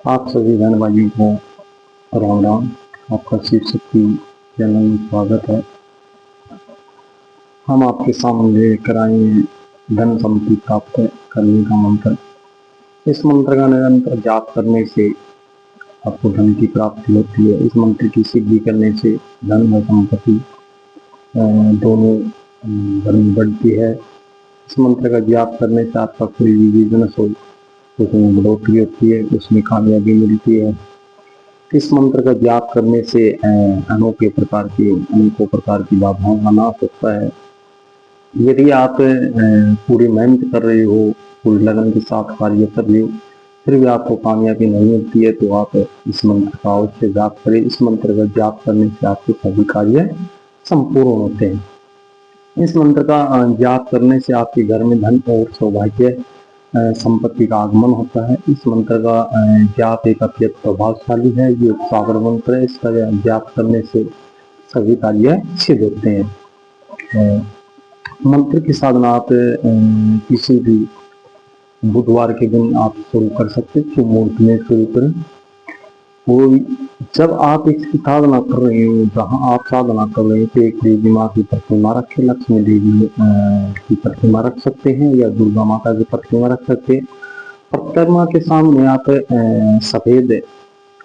आप सभी बहन भाइयों को राम राम। आपका शिव शक्ति चैनल में स्वागत है। हम आपके सामने लेकर आए धन संपत्ति प्राप्त करने का मंत्र। इस मंत्र का निरंतर जाप करने से आपको धन की प्राप्ति होती है। इस मंत्र की सिद्धि करने से धन और संपत्ति दोनों घर में बढ़ती है। इस मंत्र का जाप करने से आपका कोई भी बिजनेस हो उसमें बढ़ोतरी होती है, उसमें कामयाबी मिलती है। इस मंत्र का जाप करने से अनेकों प्रकार की बाधाओं का नाश होता है। यदि आप पूरी मेहनत कर रहे हो, पूरी लगन के साथ कार्य कर रहे हो, फिर भी आपको कामयाबी नहीं मिलती है, तो आप इस मंत्र का अवश्य जाप करें। इस मंत्र का जाप करने से आपके सभी कार्य संपूर्ण होते हैं। इस मंत्र का जाप करने से आपके घर में धन और सौभाग्य संपत्ति का आगमन होता है। इस मंत्र का जाप एक अत्यंत प्रभावशाली है। ये सागर मंत्र है। इसका जाप करने से सभी कार्य सिद्ध होते हैं। मंत्र की साधना आप किसी भी बुधवार के दिन आप शुरू कर सकते हैं। शुभ मुहूर्त में शुरू करें। और जब आप इसकी साधना कर रहे हो, जहाँ आप साधना कर रहे हैं, तो एक देवी माँ की प्रतिमा रखें, लक्ष्मी देवी की प्रतिमा रख सकते हैं या दुर्गा माता की प्रतिमा रख सकते हैं। प्रतिमा के सामने आप सफेद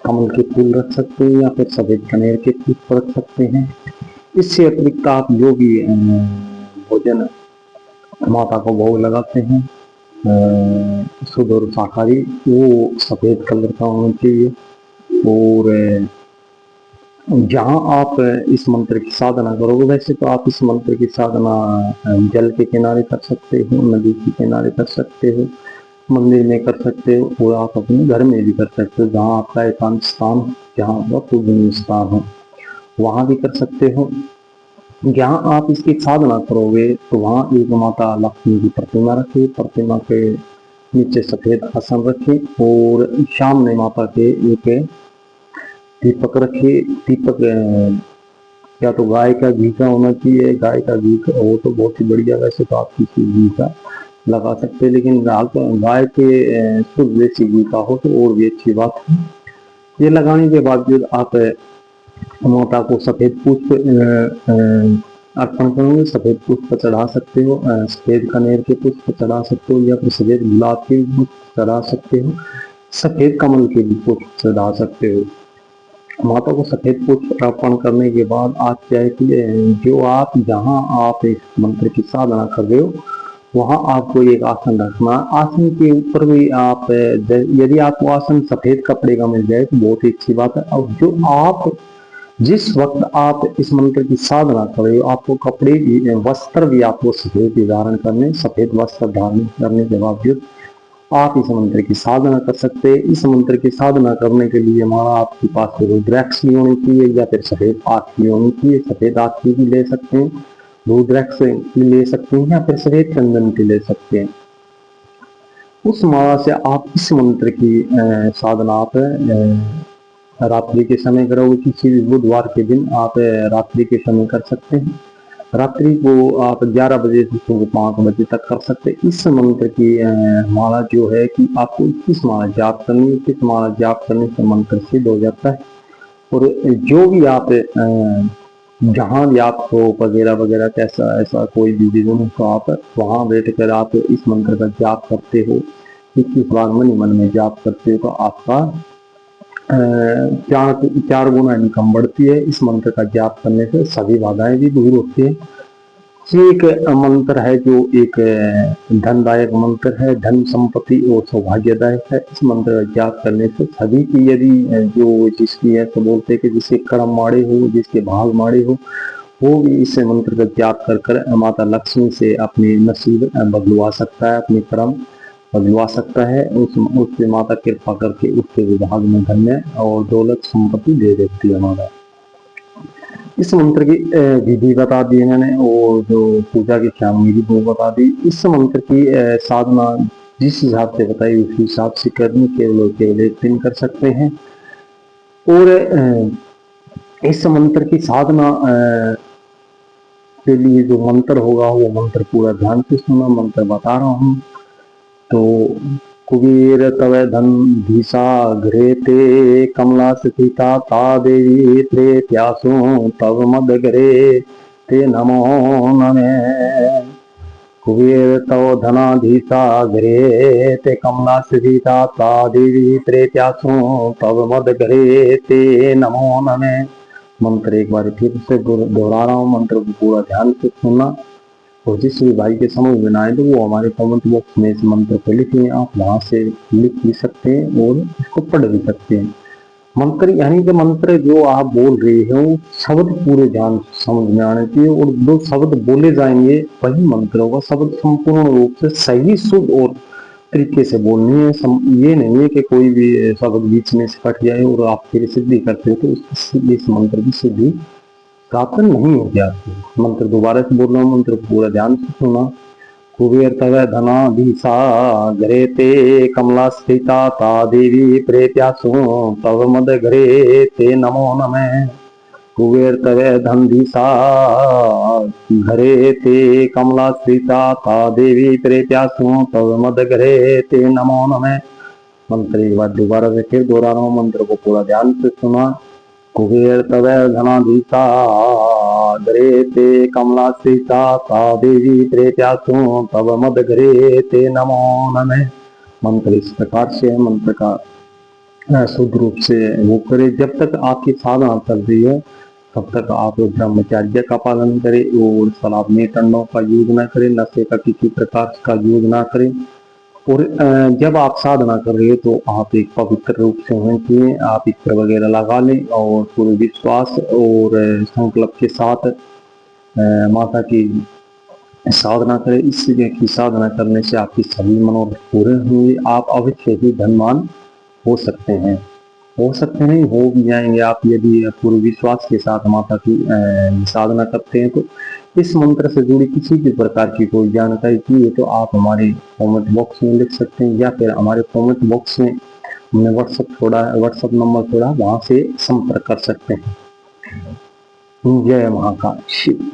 कमल के फूल रख सकते हैं या फिर सफेद कनेर के पुष्प रख सकते हैं। इससे अतिरिक्त आप जो भी भोजन माता को भोग लगाते हैं शुद्ध और शाकाहारी, वो सफेद कलर का होना चाहिए। और जहाँ आप इस मंत्र की साधना करोगे, वैसे तो आप इस मंत्र की साधना जल के किनारे कर सकते हो, नदी के किनारे कर सकते हो, मंदिर में कर सकते हो, और आप अपने घर में भी कर सकते हो। जहाँ आपका एकांत स्थान, जहाँ आपका पूजनीय स्थान हो, वहाँ भी कर सकते हो। जहाँ आप इसकी साधना करोगे तो वहाँ एक माता लक्ष्मी की प्रतिमा रखें, प्रतिमा के नीचे सफेद आसन रखें और सामने माता के एक दीपक रखिए। दीपक या तो गाय का घी का होना चाहिए, गाय का घी का हो तो बहुत ही बढ़िया। वैसे तो आप किसी घी का लगा सकते हैं, लेकिन गाय के शुद्ध देसी घी का हो तो और भी अच्छी बात है। ये लगाने के बावजूद आप माता को सफेद पुष्प अर्पण करोगे। सफेद पुष्प चढ़ा सकते हो, सफेद कनेर के पुष्प चढ़ा सकते हो या फिर सफेद गुलाब के पुष्प चढ़ा सकते हो, सफेद कमल के भी पुष्प चढ़ा सकते हो। माता को सफेद पुष्प अर्पण करने के बाद आप क्या है कि जो आप जहाँ आप इस मंत्र की साधना कर रहे हो, वहाँ आपको एक आसन रखना। आसन के ऊपर भी आप यदि आपको आसन सफेद कपड़े का मिल जाए तो बहुत ही अच्छी बात है। और जो आप जिस वक्त आप इस मंत्र की साधना कर रहे हो, आपको कपड़े भी, वस्त्र भी आपको सफेद धारण करने, सफेद वस्त्र धारण करने के बावजूद आप इस मंत्र की साधना कर सकते हैं। इस मंत्र की साधना करने के लिए हमारा आपके पास रुद्राक्ष भी होनी चाहिए या फिर सफेद आँख भी होनी चाहिए। सफेद आँख की भी ले सकते हैं, रुद्राक्ष की ले सकते हैं या फिर सफेद चंदन की ले सकते हैं। उस माला से आप इस मंत्र की साधना आप रात्रि के समय करोगे। किसी भी बुधवार के दिन आप रात्रि के समय कर सकते हैं। रात्रि को आप 11 बजे से सुबह 5 बजे तक कर सकते हैं। इस मंत्र की माला जो है कि आपको 21 माला जाप करनी है। 21 माला जाप करने से मंत्र सिद्ध हो जाता है। और जो भी आप जहाँ भी आपको वगैरह वगैरह कैसा ऐसा कोई भी बिजनेस हो, आप वहाँ बैठ कर आप इस मंत्र का जाप करते हो, 21 बार मन में जाप करते हो, तो आपका 4 गुना इनकम बढ़ती है। इस मंत्र का जाप करने से सभी बाधाएं भी दूर होती है। ये एक मंत्र है जो एक धनदायक मंत्र है, धन संपत्ति और सौभाग्यदायक है। इस मंत्र का जाप करने से सभी की, यदि जो जिसकी ऐसे बोलते हैं कि जिसके कर्म माड़े हो, जिसके भाग माड़े हो, वो भी इस मंत्र का जाप कर माता लक्ष्मी से अपने नसीब बदलवा सकता है, अपने कर्म बदलवा सकता है। उससे माता कृपा करके उसके विभाग में धन्य और दौलत संपत्ति दे देती है माता। इस मंत्र की विधि बता दी मैंने और जो पूजा की सामग्री वो बता दी। इस मंत्र की साधना जिस हिसाब से बताई उसी हिसाब से करनी, केवल एक दिन कर सकते हैं। और इस मंत्र की साधना के लिए जो मंत्र होगा वो मंत्र पूरा ध्यान से सुनना। मंत्र बता रहा हूँ तो कुबेर तव धन धीसा घृते ते कमला स्थिता ता देवी प्रेत्यासु तव मद घरे ते नमो नमः। कुबेर तव धनाधीसा घरे ते कमला स्थिता ता देवी प्रेत्यासु तव मद घरे ते नमो नमः। मंत्र एक बार फिर से दोहरा रहा हूँ, मंत्र को पूरा ध्यान से सुनना, और जिस भी भाई के समझ में ना आए तो वो हमारे कमेंट बॉक्स में इस मंत्र को लिखिए, आप वहां से लिख भी सकते हैं और इसको पढ़ भी सकते हैं। मंत्र यानी कि मंत्र जो आप बोल रहे हैं वो शब्द पूरे ध्यान समझ में आने चाहिए, और जो शब्द बोले जाएंगे वही मंत्र होगा। शब्द संपूर्ण रूप से सही शुद्ध और तरीके से बोलनी है। ये नहीं है कि कोई भी शब्द बीच में से कट जाए और आप फिर सिद्धि करते हो तो इस मंत्र की सिद्धि प्राप्त नहीं होती आपको। मंत्र दोबारा से बोल रहा हूँ, मंत्र पूरा ध्यान से सुना। कुबेर तव धनाधीसा घरे ते कमला स्थिता ता देवी प्रेत्यासु तव मद घरे ते नमो नमः। कुबेर तव धनधीसा घरे ते कमला स्थिता ता देवी प्रेत्यासु तव मद घरे ते नमो नमः। मंत्र एक बार दोबारा से फिर दोहरा रहा हूँ, मंत्र को पूरा ध्यान से सुना। कुबेर तव धनाधीसा घरे ते कमला स्थिता ता देवी प्रेत्यासु तव मद घरे ते नमो नमः। मंत्र इस प्रकार से मंत्र का शुद्ध रूप से वो करे। जब तक आपकी साधना चल रही है तब तक आप ब्रह्मचर्य का पालन करें और शराब में टंडों का यूज ना करें, नशे का किसी प्रकार का यूज ना करें। और जब आप साधना कर रहे हो तो आप एक पवित्र रूप से होने चाहिए, आप इत्र वगैरह लगा लें और पूरे विश्वास और संकल्प के साथ माता की साधना करें। इस की साधना करने से आपकी सभी मनोरथ पूरे होंगे, आप अवश्य ही धनवान हो सकते हैं, हो भी जाएंगे आप यदि पूरे विश्वास के साथ माता की साधना करते हैं। तो इस मंत्र से जुड़ी किसी भी प्रकार की कोई जानकारी चाहिए तो आप हमारे कमेंट बॉक्स में लिख सकते हैं, या फिर हमारे कमेंट बॉक्स में हमने व्हाट्सएप नंबर छोड़ा, वहां से संपर्क कर सकते हैं। जय महाकाल शिव।